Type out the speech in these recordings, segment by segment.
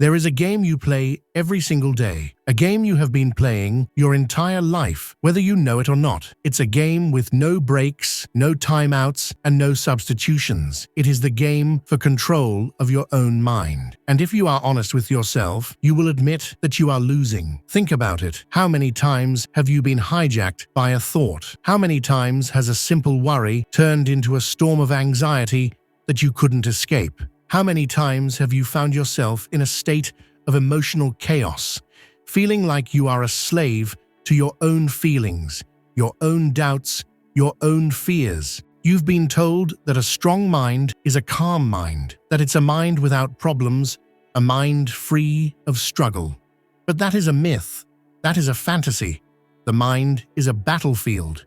There is a game you play every single day, a game you have been playing your entire life, whether you know it or not. It's a game with no breaks, no timeouts, and no substitutions. It is the game for control of your own mind. And if you are honest with yourself, you will admit that you are losing. Think about it. How many times have you been hijacked by a thought? How many times has a simple worry turned into a storm of anxiety that you couldn't escape? How many times have you found yourself in a state of emotional chaos, feeling like you are a slave to your own feelings, your own doubts, your own fears? You've been told that a strong mind is a calm mind, that it's a mind without problems, a mind free of struggle. But that is a myth. That is a fantasy. The mind is a battlefield.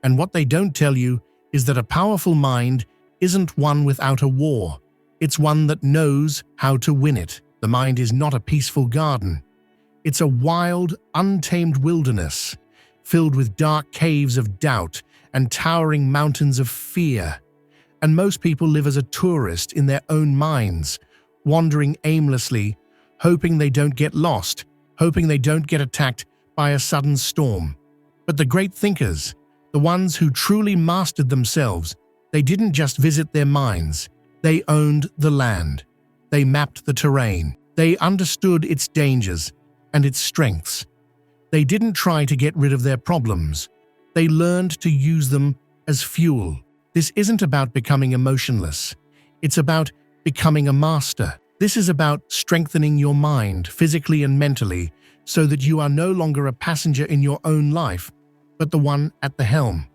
And what they don't tell you is that a powerful mind isn't one without a war. It's one that knows how to win it. The mind is not a peaceful garden. It's a wild, untamed wilderness, filled with dark caves of doubt and towering mountains of fear. And most people live as a tourist in their own minds, wandering aimlessly, hoping they don't get lost, hoping they don't get attacked by a sudden storm. But the great thinkers, the ones who truly mastered themselves, they didn't just visit their minds. They owned the land. They mapped the terrain. They understood its dangers and its strengths. They didn't try to get rid of their problems. They learned to use them as fuel. This isn't about becoming emotionless. It's about becoming a master. This is about strengthening your mind physically and mentally so that you are no longer a passenger in your own life, but the one at the helm.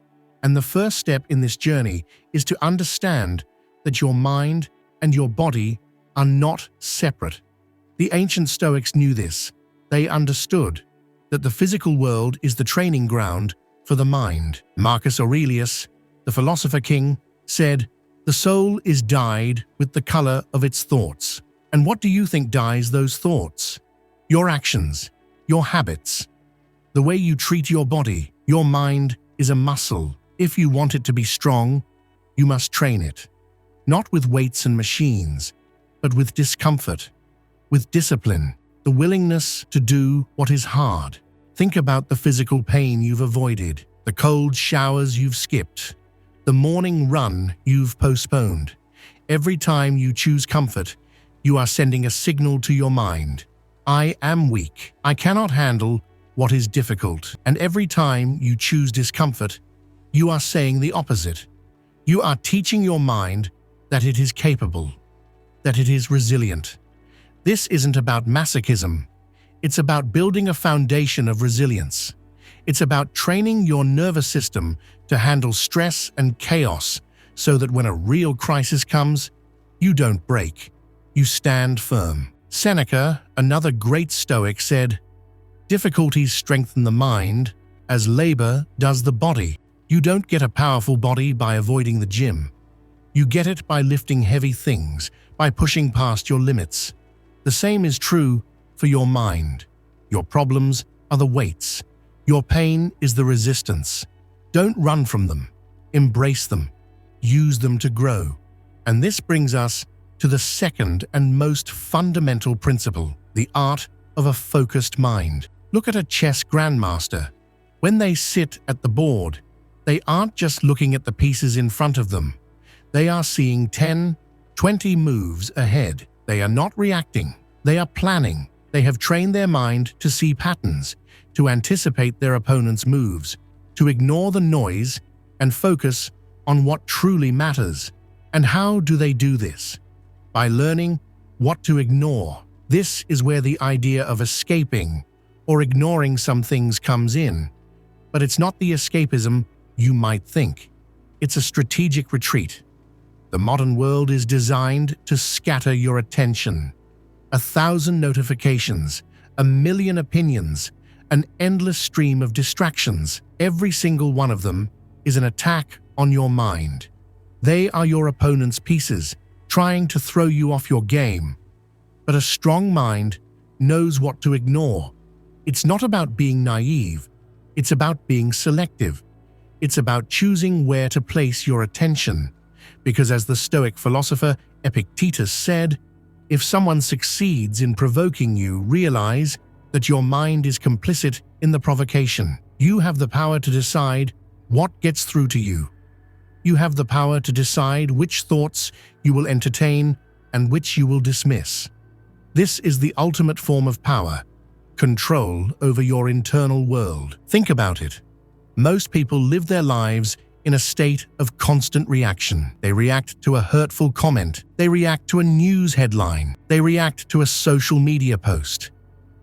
And the first step in this journey is to understand that your mind and your body are not separate. The ancient Stoics knew this. They understood that the physical world is the training ground for the mind. Marcus Aurelius, the philosopher king, said, "The soul is dyed with the color of its thoughts." And what do you think dyes those thoughts? Your actions, your habits, the way you treat your body. Your mind is a muscle. If you want it to be strong, you must train it. Not with weights and machines, but with discomfort, with discipline, the willingness to do what is hard. Think about the physical pain you've avoided, the cold showers you've skipped, the morning run you've postponed. Every time you choose comfort, you are sending a signal to your mind. I am weak. I cannot handle what is difficult. And every time you choose discomfort, you are saying the opposite. You are teaching your mind that it is capable, that it is resilient. This isn't about masochism. It's about building a foundation of resilience. It's about training your nervous system to handle stress and chaos so that when a real crisis comes, you don't break. You stand firm. Seneca, another great Stoic, said, "Difficulties strengthen the mind as labor does the body." You don't get a powerful body by avoiding the gym. You get it by lifting heavy things, by pushing past your limits. The same is true for your mind. Your problems are the weights. Your pain is the resistance. Don't run from them. Embrace them. Use them to grow. And this brings us to the second and most fundamental principle, the art of a focused mind. Look at a chess grandmaster. When they sit at the board, they aren't just looking at the pieces in front of them. They are seeing 10, 20 moves ahead. They are not reacting. They are planning. They have trained their mind to see patterns, to anticipate their opponent's moves, to ignore the noise and focus on what truly matters. And how do they do this? By learning what to ignore. This is where the idea of escaping or ignoring some things comes in. But it's not the escapism you might think. It's a strategic retreat. The modern world is designed to scatter your attention. 1,000 notifications, 1,000,000 opinions, an endless stream of distractions. Every single one of them is an attack on your mind. They are your opponent's pieces, trying to throw you off your game. But a strong mind knows what to ignore. It's not about being naive. It's about being selective. It's about choosing where to place your attention. Because as the Stoic philosopher Epictetus said, If someone succeeds in provoking you, realize that your mind is complicit in the provocation. You have the power to decide what gets through to you. You have the power to decide which thoughts you will entertain and which you will dismiss. This is the ultimate form of power, control over your internal world. Think about it. Most people live their lives in a state of constant reaction. They react to a hurtful comment. They react to a news headline. They react to a social media post.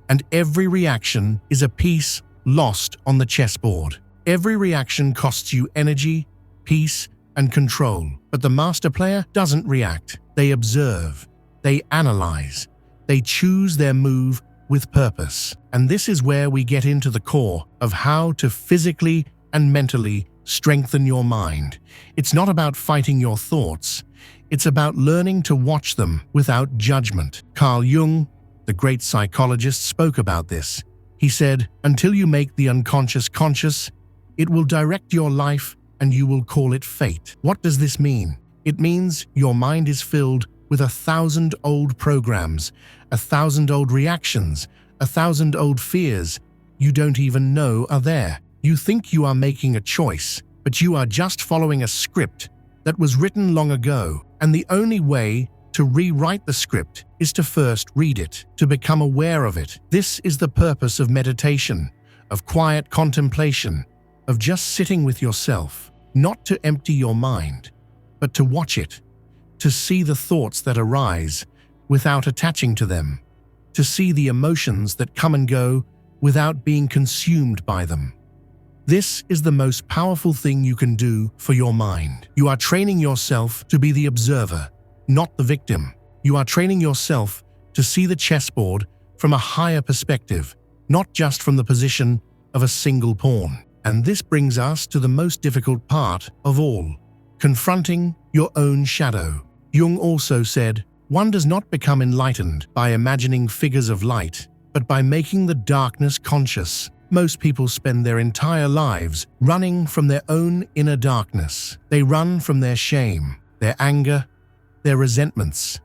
And every reaction is a piece lost on the chessboard. Every reaction costs you energy, peace, and control. But the master player doesn't react. They observe. They analyze. They choose their move with purpose. And this is where we get into the core of how to physically and mentally strengthen your mind. It's not about fighting your thoughts. It's about learning to watch them without judgment. Carl Jung, the great psychologist, spoke about this. He said, "Until you make the unconscious conscious, it will direct your life and you will call it fate." What does this mean? It means your mind is filled with 1,000 old programs, 1,000 old reactions, 1,000 old fears you don't even know are there. You think you are making a choice, but you are just following a script that was written long ago. And the only way to rewrite the script is to first read it, to become aware of it. This is the purpose of meditation, of quiet contemplation, of just sitting with yourself, not to empty your mind, but to watch it, to see the thoughts that arise without attaching to them, to see the emotions that come and go without being consumed by them. This is the most powerful thing you can do for your mind. You are training yourself to be the observer, not the victim. You are training yourself to see the chessboard from a higher perspective, not just from the position of a single pawn. And this brings us to the most difficult part of all, confronting your own shadow. Jung also said, "One does not become enlightened by imagining figures of light, but by making the darkness conscious." Most people spend their entire lives running from their own inner darkness. They run from their shame, their anger, their resentments.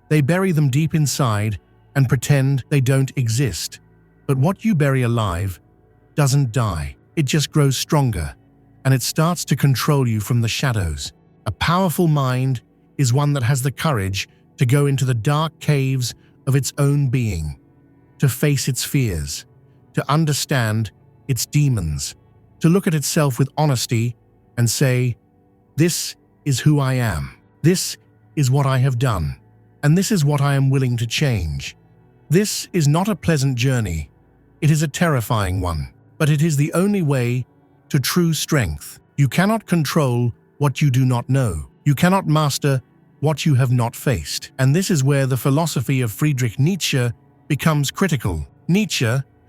They bury them deep inside and pretend they don't exist. But what you bury alive doesn't die. It just grows stronger, and it starts to control you from the shadows. A powerful mind is one that has the courage to go into the dark caves of its own being, to face its fears, to understand its demons, to look at itself with honesty and say, "This is who I am. This is what I have done. And this is what I am willing to change." This is not a pleasant journey. It is a terrifying one, but it is the only way to true strength. You cannot control what you do not know. You cannot master what you have not faced. And this is where the philosophy of Friedrich Nietzsche becomes critical. Nietzsche,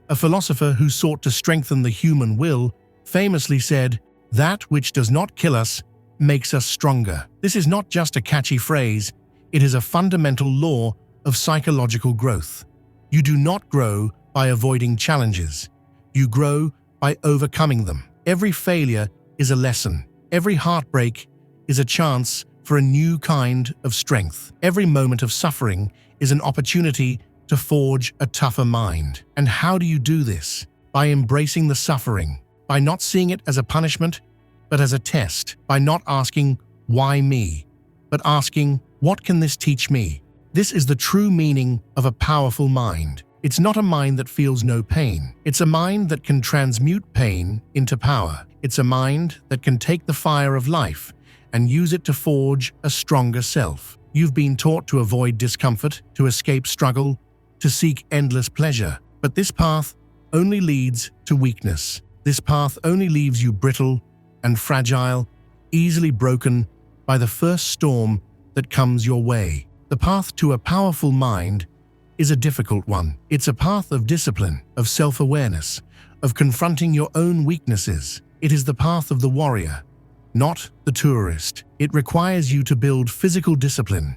a philosopher who sought to strengthen the human will, famously said, "That which does not kill us makes us stronger." This is not just a catchy phrase, it is a fundamental law of psychological growth. You do not grow by avoiding challenges. You grow by overcoming them. Every failure is a lesson. Every heartbreak is a chance for a new kind of strength. Every moment of suffering is an opportunity to forge a tougher mind. And how do you do this? By embracing the suffering, by not seeing it as a punishment, but as a test, by not asking, "Why me?" but asking, "What can this teach me?" This is the true meaning of a powerful mind. It's not a mind that feels no pain. It's a mind that can transmute pain into power. It's a mind that can take the fire of life and use it to forge a stronger self. You've been taught to avoid discomfort, to escape struggle, to seek endless pleasure. But this path only leads to weakness. This path only leaves you brittle and fragile, easily broken by the first storm that comes your way. The path to a powerful mind is a difficult one. It's a path of discipline, of self-awareness, of confronting your own weaknesses. It is the path of the warrior, not the tourist. It requires you to build physical discipline,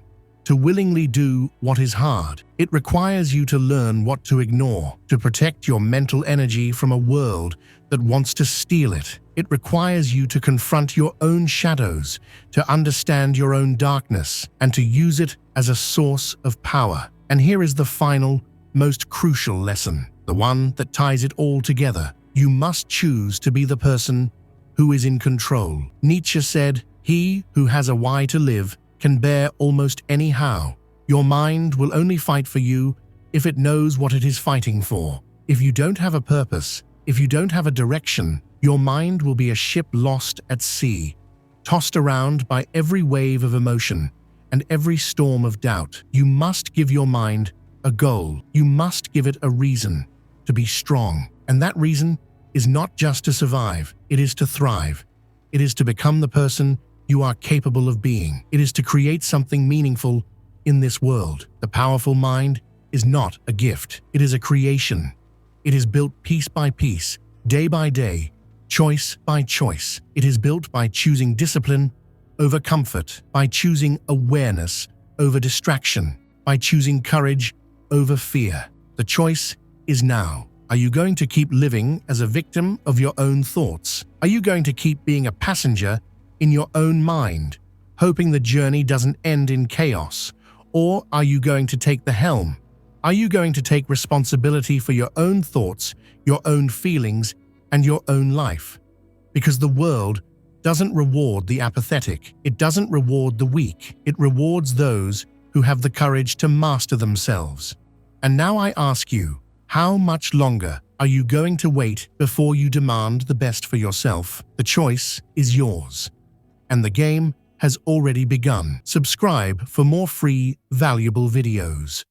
to willingly do what is hard. It requires you to learn what to ignore, to protect your mental energy from a world that wants to steal it. It requires you to confront your own shadows, to understand your own darkness, and to use it as a source of power. And here is the final, most crucial lesson, the one that ties it all together. You must choose to be the person who is in control. Nietzsche said, "He who has a why to live can bear almost any how." Your mind will only fight for you if it knows what it is fighting for. If you don't have a purpose, if you don't have a direction, your mind will be a ship lost at sea, tossed around by every wave of emotion and every storm of doubt. You must give your mind a goal. You must give it a reason to be strong. And that reason is not just to survive, it is to thrive. It is to become the person you are capable of being. It is to create something meaningful in this world. The powerful mind is not a gift. It is a creation. It is built piece by piece, day by day, choice by choice. It is built by choosing discipline over comfort, by choosing awareness over distraction, by choosing courage over fear. The choice is now. Are you going to keep living as a victim of your own thoughts? Are you going to keep being a passenger in your own mind, hoping the journey doesn't end in chaos? Or are you going to take the helm? Are you going to take responsibility for your own thoughts, your own feelings, and your own life? Because the world doesn't reward the apathetic. It doesn't reward the weak. It rewards those who have the courage to master themselves. And now I ask you, how much longer are you going to wait before you demand the best for yourself? The choice is yours, and the game has already begun. Subscribe for more free, valuable videos.